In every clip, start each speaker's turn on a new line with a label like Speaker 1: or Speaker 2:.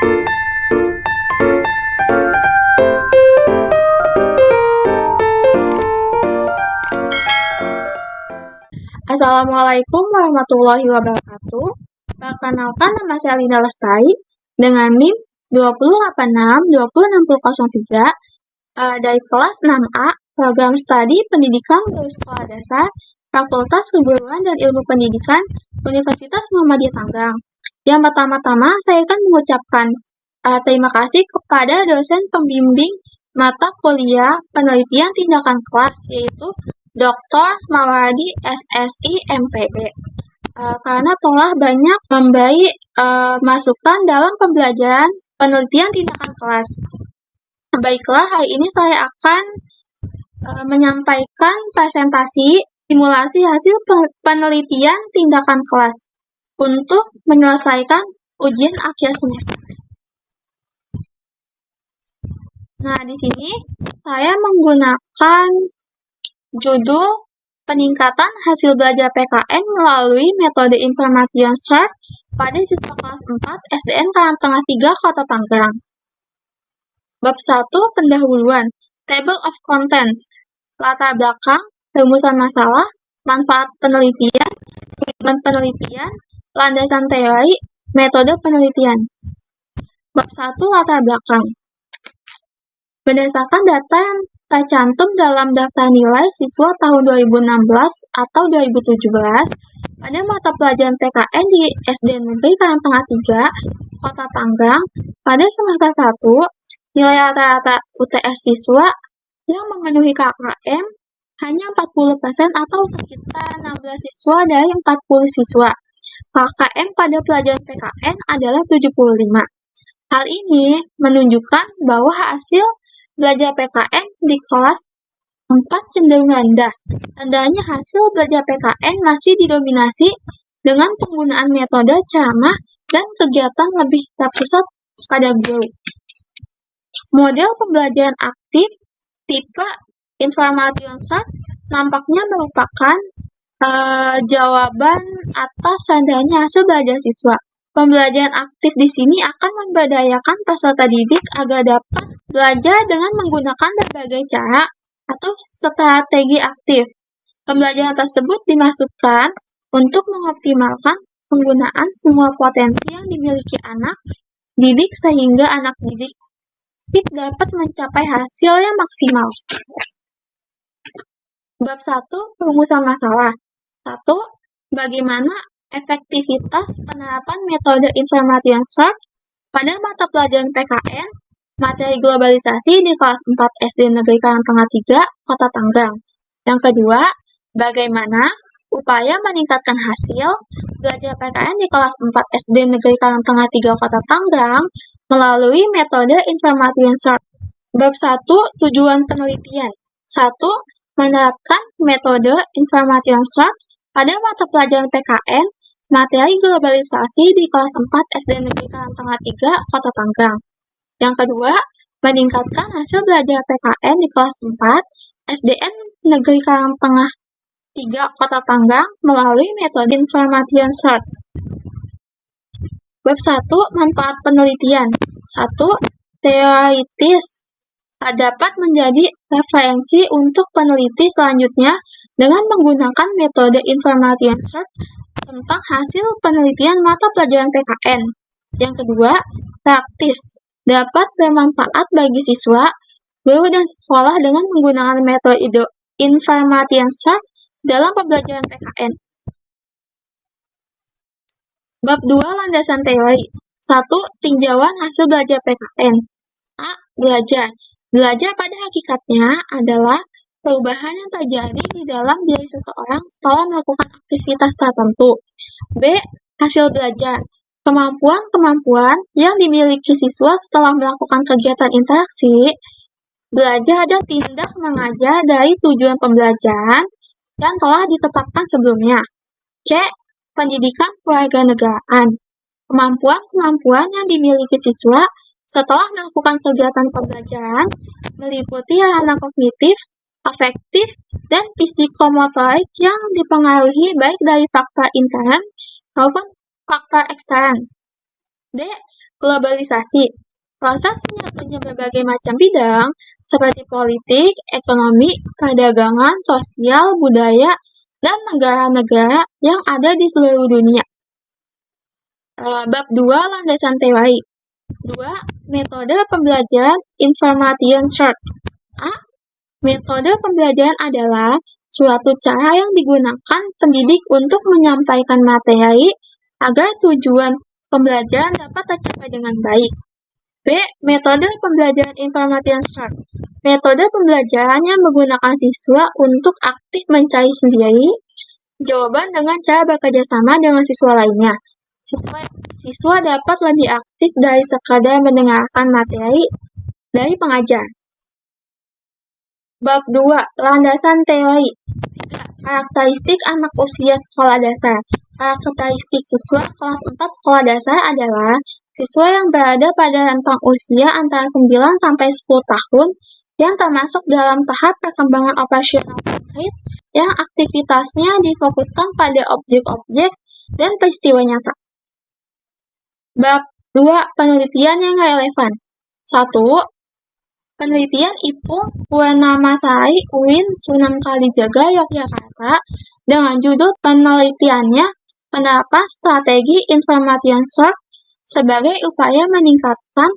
Speaker 1: Assalamualaikum warahmatullahi wabarakatuh. Perkenalkan, nama saya Linda Lestari dengan NIM 2086-20603 dari kelas 6A, Program Studi Pendidikan Guru Sekolah Dasar, Fakultas Keguruan dan Ilmu Pendidikan, Universitas Muhammadiyah Tangerang. Yang pertama-tama, saya akan mengucapkan terima kasih kepada dosen pembimbing mata kuliah penelitian tindakan kelas, yaitu Dr. Mawardi SSI MPD, karena telah banyak memberi masukan dalam pembelajaran penelitian tindakan kelas. Baiklah, hari ini saya akan menyampaikan presentasi simulasi hasil penelitian tindakan kelas untuk menyelesaikan ujian akhir semester. Nah, di sini saya menggunakan judul peningkatan hasil belajar PKN melalui metode Information Search pada siswa kelas 4 SDN Karangtengah 3 Kota Tangerang. Bab 1, pendahuluan, Table of Contents, latar belakang, rumusan masalah, manfaat penelitian, tujuan penelitian, landasan teori, metode penelitian. Bab 1, latar belakang. Berdasarkan data yang tercantum dalam daftar nilai siswa tahun 2016 atau 2017 pada mata pelajaran PKN di SD Negeri Karangtengah 3, Kota Tangerang, pada semester 1, nilai rata-rata UTS siswa yang memenuhi KKM hanya 40% atau sekitar 16 siswa dari 40 siswa. KKM pada pelajaran PKN adalah 75. Hal ini menunjukkan bahwa hasil belajar PKN di kelas 4 cenderung rendah. Rendahnya hasil belajar PKN masih didominasi dengan penggunaan metode ceramah dan kegiatan lebih terpusat pada guru. Model pembelajaran aktif tipe Information Search nampaknya merupakan jawaban atas rendahnya hasil belajar siswa. Pembelajaran aktif di sini akan memberdayakan peserta didik agar dapat belajar dengan menggunakan berbagai cara atau strategi aktif. Pembelajaran tersebut dimaksudkan untuk mengoptimalkan penggunaan semua potensi yang dimiliki anak didik sehingga anak didik dapat mencapai hasil yang maksimal. Bab 1, perumusan masalah. 1. Bagaimana efektivitas penerapan metode Information Search pada mata pelajaran PKN materi globalisasi di kelas 4 SD Negeri Karangtengah 3, Kota Tangerang. Yang kedua, bagaimana upaya meningkatkan hasil belajar PKN di kelas 4 SD Negeri Karangtengah 3, Kota Tangerang melalui metode Information Search. Bab 1, tujuan penelitian. 1. Menerapkan metode Information Search pada mata pelajaran PKN materi globalisasi di kelas 4 SD Negeri Karangtengah 3, Kota Tangerang. Yang kedua, meningkatkan hasil belajar PKN di kelas 4 SDN Negeri Karangtengah 3, Kota Tangerang melalui metode Information Search. Bab 1, manfaat penelitian. 1. Teoritis dapat menjadi referensi untuk peneliti selanjutnya dengan menggunakan metode Information Search tentang hasil penelitian mata pelajaran PKN. Yang kedua, praktis dapat bermanfaat bagi siswa, guru, dan sekolah dengan menggunakan metode Information Search dalam pembelajaran PKN. Bab 2, landasan teori. 1. Tinjauan hasil belajar PKN. A. Belajar. Belajar pada hakikatnya adalah perubahan yang terjadi di dalam diri seseorang setelah melakukan aktivitas tertentu. B. Hasil belajar. Kemampuan-kemampuan yang dimiliki siswa setelah melakukan kegiatan interaksi, belajar dan tindak mengajar dari tujuan pembelajaran yang telah ditetapkan sebelumnya. C. Pendidikan kewarganegaraan. Kemampuan-kemampuan yang dimiliki siswa setelah melakukan kegiatan pembelajaran meliputi ranah kognitif, afektif, dan psikomotorik yang dipengaruhi baik dari faktor intern maupun faktor ekstern. D. Globalisasi. Proses menyatunya berbagai macam bidang seperti politik, ekonomi, perdagangan, sosial, budaya, dan negara-negara yang ada di seluruh dunia. Bab 2, landasan teori. 2. Metode pembelajaran information search. A. Metode pembelajaran adalah suatu cara yang digunakan pendidik untuk menyampaikan materi agar tujuan pembelajaran dapat tercapai dengan baik. B. Metode pembelajaran information search. Metode pembelajaran yang menggunakan siswa untuk aktif mencari sendiri jawaban dengan cara bekerja sama dengan siswa lainnya. Siswa dapat lebih aktif dari sekadar mendengarkan materi dari pengajar. Bab 2. Landasan teori. 3. Karakteristik anak usia sekolah dasar. Karakteristik siswa kelas 4 sekolah dasar adalah siswa yang berada pada rentang usia antara 9 sampai 10 tahun yang termasuk dalam tahap perkembangan operasional konkret yang aktivitasnya difokuskan pada objek-objek dan peristiwa nyata. Bab 2. Penelitian yang relevan. 1. Penelitian Ipung Purnamasari UIN Sunan Kalijaga Yogyakarta dengan judul penelitiannya penerapan strategi information search sebagai upaya meningkatkan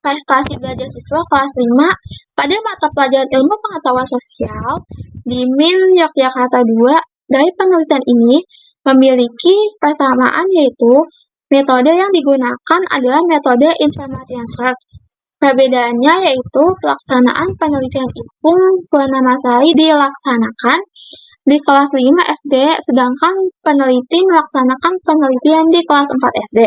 Speaker 1: prestasi belajar siswa kelas 5 pada mata pelajaran ilmu pengetahuan sosial di MIN Yogyakarta 2. Dari penelitian ini memiliki persamaan, yaitu metode yang digunakan adalah metode information search. Perbedaannya yaitu pelaksanaan penelitian Ipung Purnamasari dilaksanakan di kelas 5 SD, sedangkan peneliti melaksanakan penelitian di kelas 4 SD.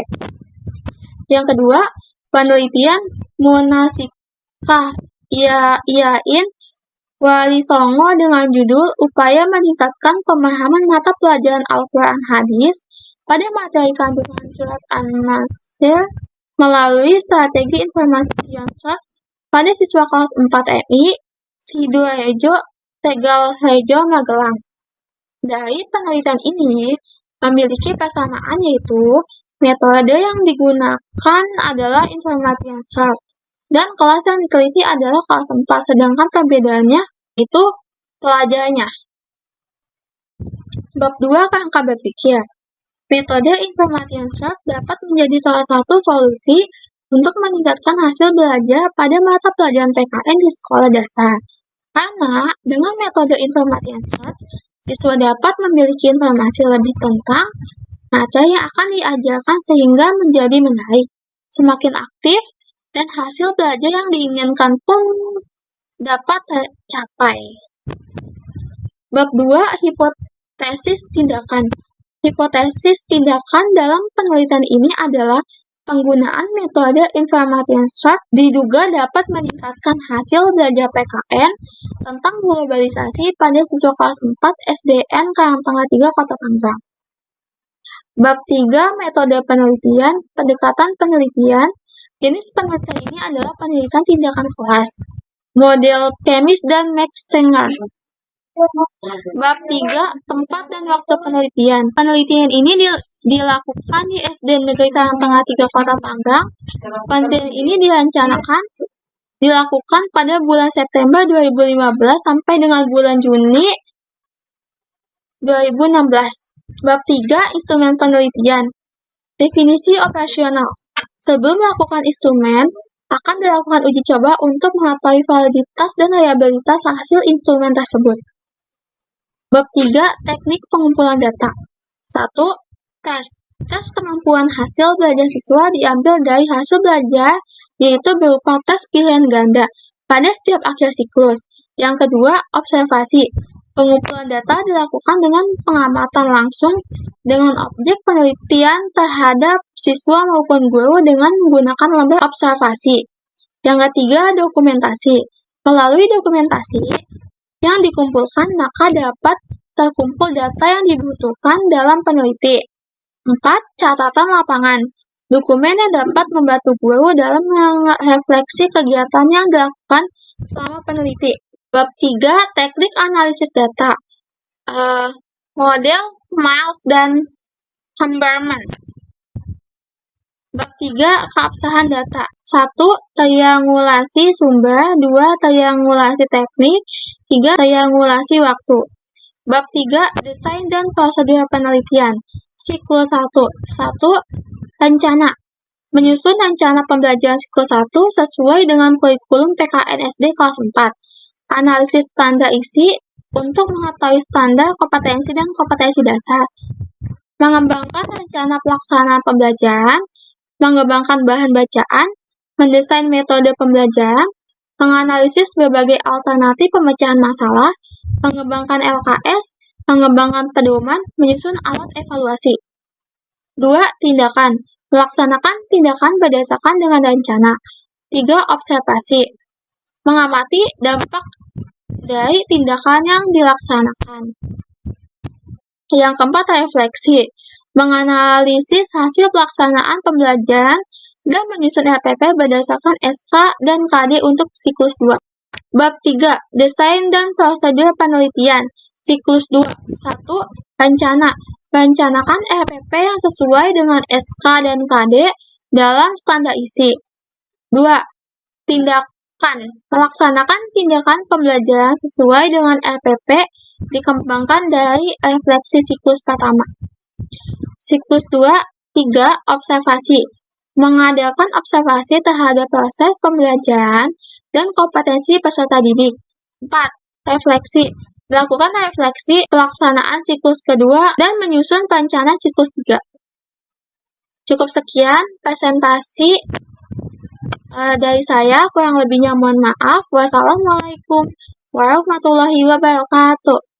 Speaker 1: Yang kedua, penelitian Munasika Iain Walisongo dengan judul Upaya Meningkatkan Pemahaman Mata Pelajaran Al-Quran Hadis pada materi kandungan surat An-Nasr melalui strategi information search pada siswa kelas 4 MI Sidoarjo, Tegalrejo, Magelang. Dari penelitian ini memiliki persamaan, yaitu metode yang digunakan adalah information search dan kelas yang diteliti adalah kelas 4, sedangkan perbedaannya itu pelajarnya. Bab 2, kerangka berpikir. Metode information search dapat menjadi salah satu solusi untuk meningkatkan hasil belajar pada mata pelajaran PKN di sekolah dasar. Karena dengan metode information search, siswa dapat memiliki informasi lebih tentang materi yang akan diajarkan sehingga menjadi menarik, semakin aktif, dan hasil belajar yang diinginkan pun dapat tercapai. Bab 2, hipotesis tindakan. Hipotesis tindakan dalam penelitian ini adalah penggunaan metode information search diduga dapat meningkatkan hasil belajar PKN tentang globalisasi pada siswa kelas 4 SDN Karangtengah 3 Kota Tangerang. Bab 3, metode penelitian, pendekatan penelitian. Jenis penelitian ini adalah penelitian tindakan kelas, model kemis dan Max Stenger. Bab 3, tempat dan waktu penelitian. Penelitian ini dilakukan di SD Negeri Karangtengah 3 Kota Tangerang. Penelitian ini dilakukan pada bulan September 2015 sampai dengan bulan Juni 2016. Bab 3, instrumen penelitian. Definisi operasional. Sebelum melakukan instrumen, akan dilakukan uji coba untuk mengetahui validitas dan reliabilitas hasil instrumen tersebut. Bab 3, teknik pengumpulan data. 1. Tes. Tes kemampuan hasil belajar siswa diambil dari hasil belajar, yaitu berupa tes pilihan ganda pada setiap akhir siklus. Yang kedua, observasi. Pengumpulan data dilakukan dengan pengamatan langsung dengan objek penelitian terhadap siswa maupun guru dengan menggunakan lembar observasi. Yang ketiga, dokumentasi. Melalui dokumentasi yang dikumpulkan, maka dapat terkumpul data yang dibutuhkan dalam peneliti. 4. Catatan lapangan. Dokumen yang dapat membantu guru dalam merefleksi kegiatan yang dilakukan selama peneliti. Bab 3, teknik analisis data. Model Miles dan Hamberman. Bab 3. Keabsahan data. 1. Triangulasi sumber. 2. Triangulasi teknik. 3. Triangulasi waktu. Bab 3. Desain dan prosedur penelitian. Siklus 1. 1. Rencana. Menyusun rencana pembelajaran siklus 1 sesuai dengan kurikulum PKN SD kelas 4. Analisis standar isi untuk mengetahui standar kompetensi dan kompetensi dasar. Mengembangkan rencana pelaksanaan pembelajaran, mengembangkan bahan bacaan, mendesain metode pembelajaran, menganalisis berbagai alternatif pemecahan masalah, mengembangkan LKS, mengembangkan pedoman, menyusun alat evaluasi. 2. Tindakan. Melaksanakan tindakan berdasarkan dengan rencana. 3. Observasi. Mengamati dampak dari tindakan yang dilaksanakan. Yang keempat, refleksi. Menganalisis hasil pelaksanaan pembelajaran dan menyusun RPP berdasarkan SK dan KD untuk siklus 2. Bab 3. Desain dan prosedur penelitian. Siklus 2. 1. Rencana. Merencanakan RPP yang sesuai dengan SK dan KD dalam standar isi. 2. Tindakan. Melaksanakan tindakan pembelajaran sesuai dengan RPP dikembangkan dari refleksi siklus pertama. Siklus 2. 3. Observasi. Mengadakan observasi terhadap proses pembelajaran dan kompetensi peserta didik. 4. Refleksi. Melakukan refleksi pelaksanaan siklus kedua dan menyusun perencanaan siklus 3. Cukup sekian presentasi dari saya, kurang lebihnya mohon maaf. Wassalamualaikum warahmatullahi wabarakatuh.